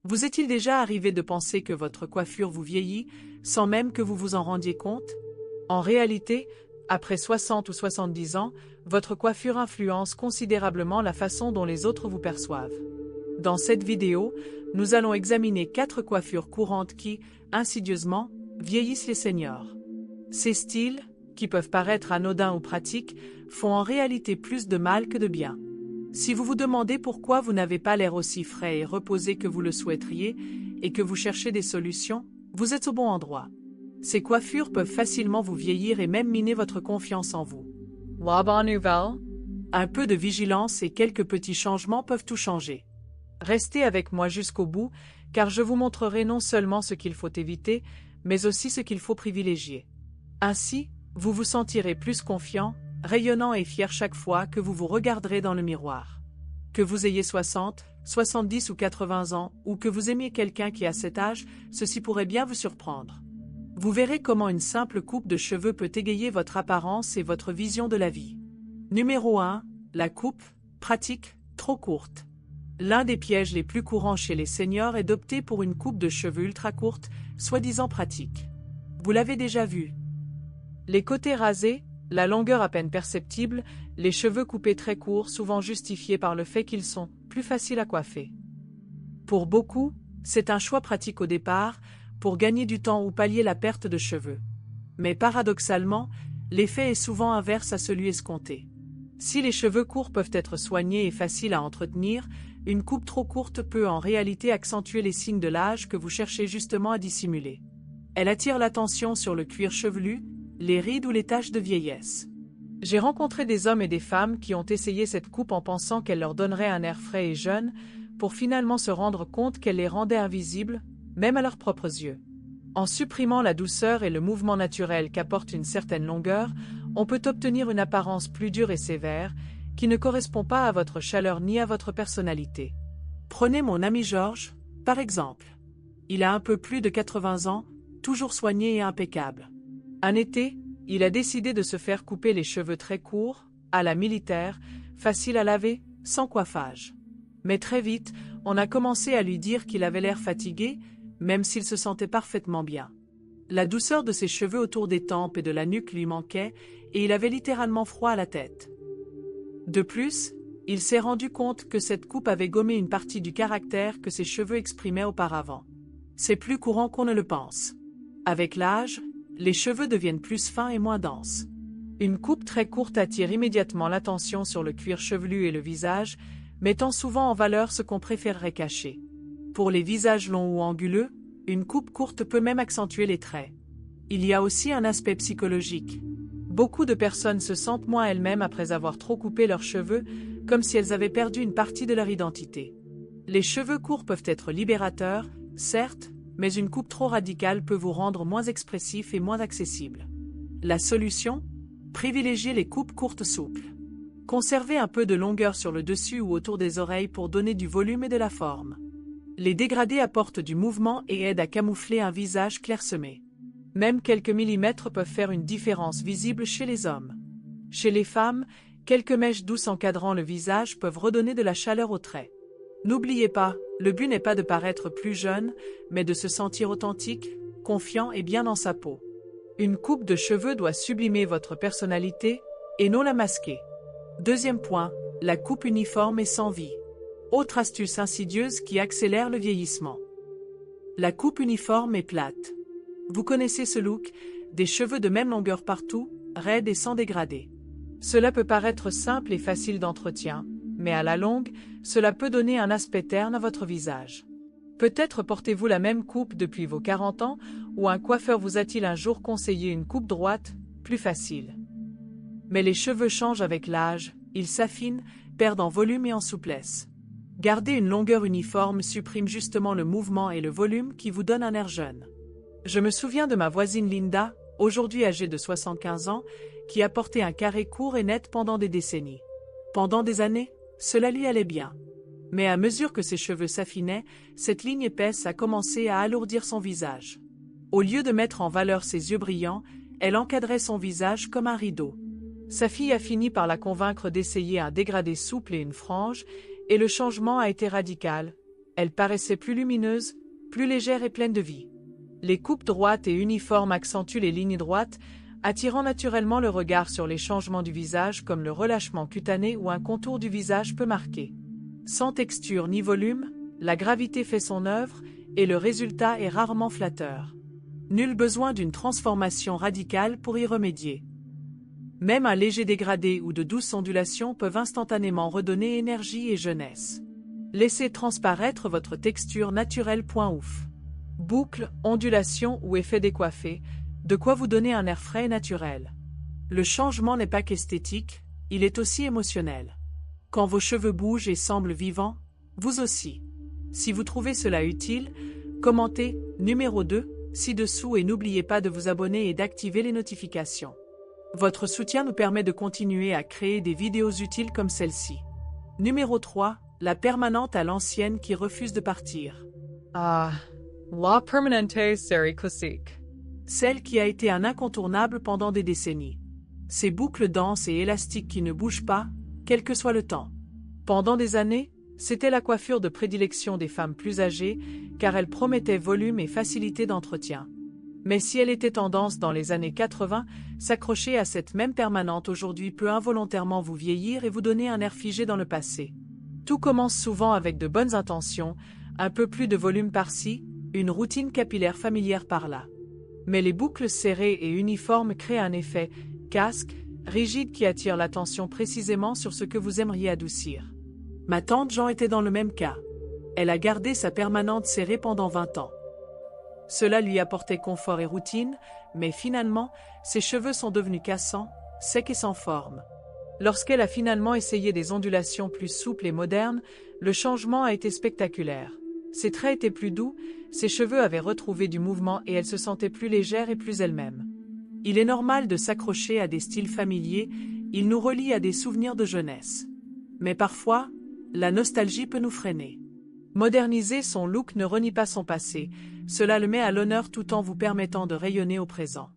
Vous est-il déjà arrivé de penser que votre coiffure vous vieillit, sans même que vous vous en rendiez compte? En réalité, après 60 ou 70 ans, votre coiffure influence considérablement la façon dont les autres vous perçoivent. Dans cette vidéo, nous allons examiner 4 coiffures courantes qui, insidieusement, vieillissent les seniors. Ces styles, qui peuvent paraître anodins ou pratiques, font en réalité plus de mal que de bien. Si vous vous demandez pourquoi vous n'avez pas l'air aussi frais et reposé que vous le souhaiteriez et que vous cherchez des solutions, vous êtes au bon endroit. Ces coiffures peuvent facilement vous vieillir et même miner votre confiance en vous. La bonne nouvelle? Un peu de vigilance et quelques petits changements peuvent tout changer. Restez avec moi jusqu'au bout, car je vous montrerai non seulement ce qu'il faut éviter, mais aussi ce qu'il faut privilégier. Ainsi, vous vous sentirez plus confiant, rayonnant et fier chaque fois que vous vous regarderez dans le miroir. Que vous ayez 60, 70 ou 80 ans, ou que vous aimiez quelqu'un qui a cet âge, ceci pourrait bien vous surprendre. Vous verrez comment une simple coupe de cheveux peut égayer votre apparence et votre vision de la vie. Numéro 1. La coupe, pratique, trop courte. L'un des pièges les plus courants chez les seniors est d'opter pour une coupe de cheveux ultra courte, soi-disant pratique. Vous l'avez déjà vu. Les côtés rasés, la longueur à peine perceptible, les cheveux coupés très courts, souvent justifiés par le fait qu'ils sont plus faciles à coiffer. Pour beaucoup, c'est un choix pratique au départ, pour gagner du temps ou pallier la perte de cheveux. Mais paradoxalement, l'effet est souvent inverse à celui escompté. Si les cheveux courts peuvent être soignés et faciles à entretenir, une coupe trop courte peut en réalité accentuer les signes de l'âge que vous cherchez justement à dissimuler. Elle attire l'attention sur le cuir chevelu, les rides ou les taches de vieillesse. J'ai rencontré des hommes et des femmes qui ont essayé cette coupe en pensant qu'elle leur donnerait un air frais et jeune, pour finalement se rendre compte qu'elle les rendait invisibles, même à leurs propres yeux. En supprimant la douceur et le mouvement naturel qu'apporte une certaine longueur, on peut obtenir une apparence plus dure et sévère, qui ne correspond pas à votre chaleur ni à votre personnalité. Prenez mon ami Georges, par exemple. Il a un peu plus de 80 ans, toujours soigné et impeccable. Un été, il a décidé de se faire couper les cheveux très courts, à la militaire, facile à laver, sans coiffage. Mais très vite, on a commencé à lui dire qu'il avait l'air fatigué, même s'il se sentait parfaitement bien. La douceur de ses cheveux autour des tempes et de la nuque lui manquait, et il avait littéralement froid à la tête. De plus, il s'est rendu compte que cette coupe avait gommé une partie du caractère que ses cheveux exprimaient auparavant. C'est plus courant qu'on ne le pense. Avec l'âge, les cheveux deviennent plus fins et moins denses. Une coupe très courte attire immédiatement l'attention sur le cuir chevelu et le visage, mettant souvent en valeur ce qu'on préférerait cacher. Pour les visages longs ou anguleux, une coupe courte peut même accentuer les traits. Il y a aussi un aspect psychologique. Beaucoup de personnes se sentent moins elles-mêmes après avoir trop coupé leurs cheveux, comme si elles avaient perdu une partie de leur identité. Les cheveux courts peuvent être libérateurs, certes, mais une coupe trop radicale peut vous rendre moins expressif et moins accessible. La solution? Privilégiez les coupes courtes souples. Conservez un peu de longueur sur le dessus ou autour des oreilles pour donner du volume et de la forme. Les dégradés apportent du mouvement et aident à camoufler un visage clairsemé. Même quelques millimètres peuvent faire une différence visible chez les hommes. Chez les femmes, quelques mèches douces encadrant le visage peuvent redonner de la chaleur aux traits. N'oubliez pas, le but n'est pas de paraître plus jeune, mais de se sentir authentique, confiant et bien dans sa peau. Une coupe de cheveux doit sublimer votre personnalité, et non la masquer. Deuxième point, la coupe uniforme et sans vie. Autre astuce insidieuse qui accélère le vieillissement. La coupe uniforme est plate. Vous connaissez ce look, des cheveux de même longueur partout, raides et sans dégradé. Cela peut paraître simple et facile d'entretien, mais à la longue, cela peut donner un aspect terne à votre visage. Peut-être portez-vous la même coupe depuis vos 40 ans, ou un coiffeur vous a-t-il un jour conseillé une coupe droite, plus facile. Mais les cheveux changent avec l'âge, ils s'affinent, perdent en volume et en souplesse. Garder une longueur uniforme supprime justement le mouvement et le volume qui vous donnent un air jeune. Je me souviens de ma voisine Linda, aujourd'hui âgée de 75 ans, qui a porté un carré court et net pendant des décennies. Pendant des années, cela lui allait bien. Mais à mesure que ses cheveux s'affinaient, cette ligne épaisse a commencé à alourdir son visage. Au lieu de mettre en valeur ses yeux brillants, elle encadrait son visage comme un rideau. Sa fille a fini par la convaincre d'essayer un dégradé souple et une frange, et le changement a été radical. Elle paraissait plus lumineuse, plus légère et pleine de vie. Les coupes droites et uniformes accentuent les lignes droites, attirant naturellement le regard sur les changements du visage comme le relâchement cutané ou un contour du visage peu marqué. Sans texture ni volume, la gravité fait son œuvre et le résultat est rarement flatteur. Nul besoin d'une transformation radicale pour y remédier. Même un léger dégradé ou de douces ondulations peuvent instantanément redonner énergie et jeunesse. Laissez transparaître votre texture naturelle. Ouf. Boucles, ondulations ou effets décoiffés, de quoi vous donner un air frais et naturel. Le changement n'est pas qu'esthétique, il est aussi émotionnel. Quand vos cheveux bougent et semblent vivants, vous aussi. Si vous trouvez cela utile, commentez numéro 2 ci-dessous et n'oubliez pas de vous abonner et d'activer les notifications. Votre soutien nous permet de continuer à créer des vidéos utiles comme celle-ci. Numéro 3, la permanente à l'ancienne qui refuse de partir. Ah, la permanente série classique. Celle qui a été un incontournable pendant des décennies. Ces boucles denses et élastiques qui ne bougent pas, quel que soit le temps. Pendant des années, c'était la coiffure de prédilection des femmes plus âgées, car elle promettait volume et facilité d'entretien. Mais si elle était tendance dans les années 80, s'accrocher à cette même permanente aujourd'hui peut involontairement vous vieillir et vous donner un air figé dans le passé. Tout commence souvent avec de bonnes intentions, un peu plus de volume par-ci, une routine capillaire familière par-là. Mais les boucles serrées et uniformes créent un effet casque, rigide qui attire l'attention précisément sur ce que vous aimeriez adoucir. Ma tante Jean était dans le même cas. Elle a gardé sa permanente serrée pendant 20 ans. Cela lui apportait confort et routine, mais finalement, ses cheveux sont devenus cassants, secs et sans forme. Lorsqu'elle a finalement essayé des ondulations plus souples et modernes, le changement a été spectaculaire. Ses traits étaient plus doux, ses cheveux avaient retrouvé du mouvement et elle se sentait plus légère et plus elle-même. Il est normal de s'accrocher à des styles familiers, ils nous relient à des souvenirs de jeunesse. Mais parfois, la nostalgie peut nous freiner. Moderniser son look ne renie pas son passé, cela le met à l'honneur tout en vous permettant de rayonner au présent.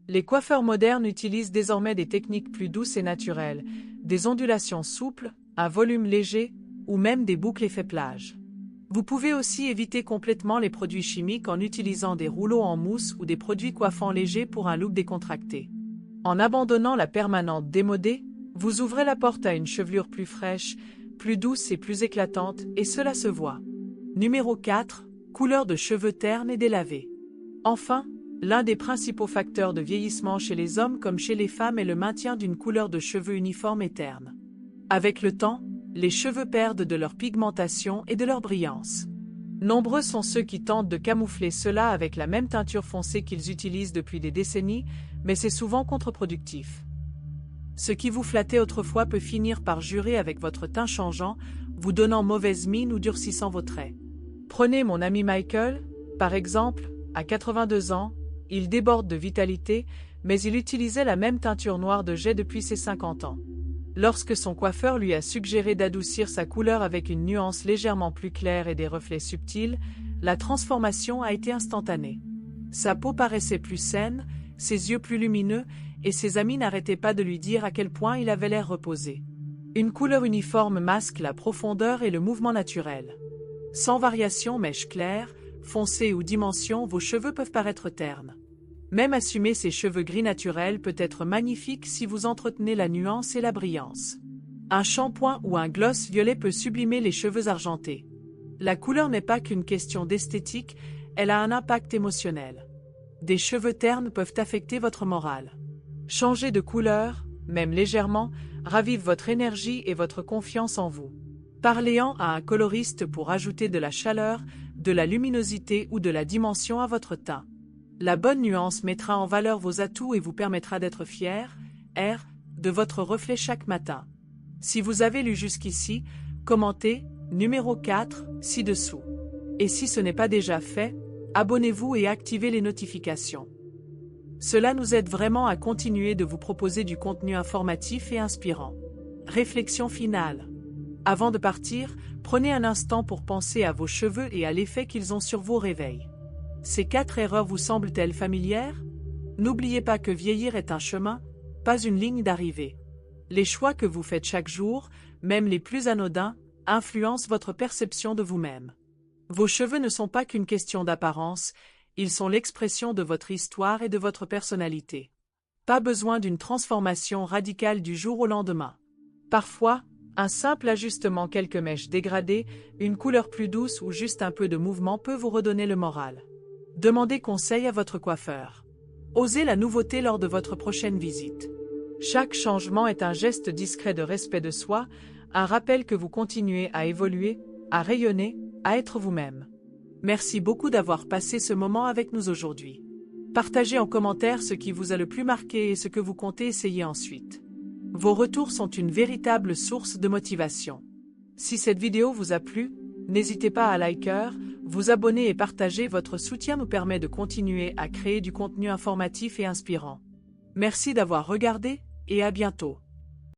Les coiffeurs modernes utilisent désormais des techniques plus douces et naturelles, des ondulations souples, un volume léger, ou même des boucles effet plage. Vous pouvez aussi éviter complètement les produits chimiques en utilisant des rouleaux en mousse ou des produits coiffants légers pour un look décontracté. En abandonnant la permanente démodée, vous ouvrez la porte à une chevelure plus fraîche, plus douce et plus éclatante, et cela se voit. Numéro 4, couleur de cheveux terne et délavés. Enfin, l'un des principaux facteurs de vieillissement chez les hommes comme chez les femmes est le maintien d'une couleur de cheveux uniforme et terne. Avec le temps, les cheveux perdent de leur pigmentation et de leur brillance. Nombreux sont ceux qui tentent de camoufler cela avec la même teinture foncée qu'ils utilisent depuis des décennies, mais c'est souvent contre-productif. Ce qui vous flattait autrefois peut finir par jurer avec votre teint changeant, vous donnant mauvaise mine ou durcissant vos traits. Prenez mon ami Michael, par exemple, à 82 ans, il déborde de vitalité, mais il utilisait la même teinture noire de jet depuis ses 50 ans. Lorsque son coiffeur lui a suggéré d'adoucir sa couleur avec une nuance légèrement plus claire et des reflets subtils, la transformation a été instantanée. Sa peau paraissait plus saine, ses yeux plus lumineux, et ses amis n'arrêtaient pas de lui dire à quel point il avait l'air reposé. Une couleur uniforme masque la profondeur et le mouvement naturel. Sans variation mèche claire, foncée ou dimension, vos cheveux peuvent paraître ternes. Même assumer ses cheveux gris naturels peut être magnifique si vous entretenez la nuance et la brillance. Un shampoing ou un gloss violet peut sublimer les cheveux argentés. La couleur n'est pas qu'une question d'esthétique, elle a un impact émotionnel. Des cheveux ternes peuvent affecter votre morale. Changer de couleur, même légèrement, ravive votre énergie et votre confiance en vous. Parlez-en à un coloriste pour ajouter de la chaleur, de la luminosité ou de la dimension à votre teint. La bonne nuance mettra en valeur vos atouts et vous permettra d'être fier, de votre reflet chaque matin. Si vous avez lu jusqu'ici, commentez numéro 4 ci-dessous. Et si ce n'est pas déjà fait, abonnez-vous et activez les notifications. Cela nous aide vraiment à continuer de vous proposer du contenu informatif et inspirant. Réflexion finale. Avant de partir, prenez un instant pour penser à vos cheveux et à l'effet qu'ils ont sur vos réveils. Ces 4 erreurs vous semblent-elles familières? N'oubliez pas que vieillir est un chemin, pas une ligne d'arrivée. Les choix que vous faites chaque jour, même les plus anodins, influencent votre perception de vous-même. Vos cheveux ne sont pas qu'une question d'apparence, ils sont l'expression de votre histoire et de votre personnalité. Pas besoin d'une transformation radicale du jour au lendemain. Parfois, un simple ajustement, quelques mèches dégradées, une couleur plus douce ou juste un peu de mouvement peut vous redonner le moral. Demandez conseil à votre coiffeur. Osez la nouveauté lors de votre prochaine visite. Chaque changement est un geste discret de respect de soi, un rappel que vous continuez à évoluer, à rayonner, à être vous-même. Merci beaucoup d'avoir passé ce moment avec nous aujourd'hui. Partagez en commentaire ce qui vous a le plus marqué et ce que vous comptez essayer ensuite. Vos retours sont une véritable source de motivation. Si cette vidéo vous a plu, n'hésitez pas à liker, vous abonner et partager. Votre soutien nous permet de continuer à créer du contenu informatif et inspirant. Merci d'avoir regardé et à bientôt.